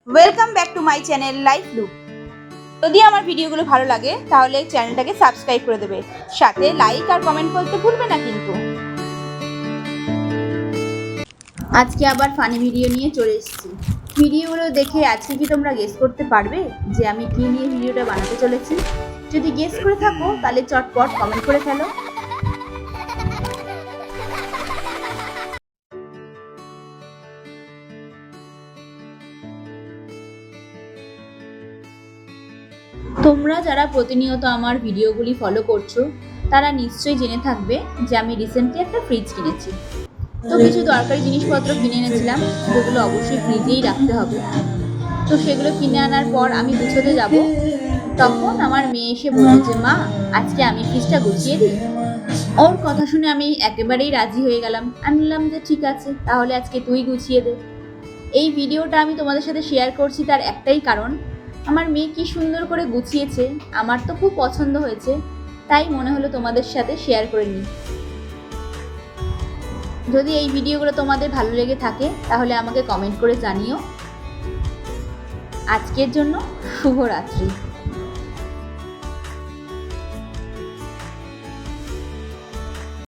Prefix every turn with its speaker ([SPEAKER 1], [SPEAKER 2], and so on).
[SPEAKER 1] Welcome back to my channel life look. যদি আমার ভিডিওগুলো ভালো লাগে তাহলে চ্যানেলটাকে সাবস্ক্রাইব করে দেবে, সাথে লাইক আর কমেন্ট করতে ভুলবে না কিন্তু। আজকে আবার ফানি ভিডিও নিয়ে চলে এসেছি। ভিডিওগুলো দেখে আজকে কি তোমরা গেস করতে পারবে যে আমি কি নিয়ে ভিডিওটা বানাতে চলেছি? যদি গেস করে থাকো তাহলে চটপট কমেন্ট করে ফেলো। তোমরা যারা প্রতিনিয়ত আমার ভিডিওগুলি ফলো করছো তারা নিশ্চয়ই জেনে থাকবে যে আমি রিসেন্টলি একটা ফ্রিজ কিনেছি। তো কিছু দরকারি জিনিসপত্র কিনে এনেছিলাম, যেগুলো অবশ্যই ফ্রিজেই রাখতে হবে। তো সেগুলো কিনে আনার পর আমি গুছোতে যাব, তখন আমার মেয়ে এসে বলল যে মা, আজকে আমি ফ্রিজটা গুছিয়ে দিই। ওর কথা শুনে আমি একেবারেই রাজি হয়ে গেলাম। আমি বললাম যে ঠিক আছে, তাহলে আজকে তুই গুছিয়ে দে। এই ভিডিওটা আমি তোমাদের সাথে শেয়ার করছি তার একটাই কারণ, আমার মেয়ে কি সুন্দর করে গুছিয়েছে, আমার তো খুব পছন্দ হয়েছে, তাই মনে হলো তোমাদের সাথে শেয়ার করে নিই। যদি এই ভিডিওগুলো তোমাদের ভালো লেগে থাকে তাহলে আমাকে কমেন্ট করে জানিও। আজকের জন্য শুভরাত্রি।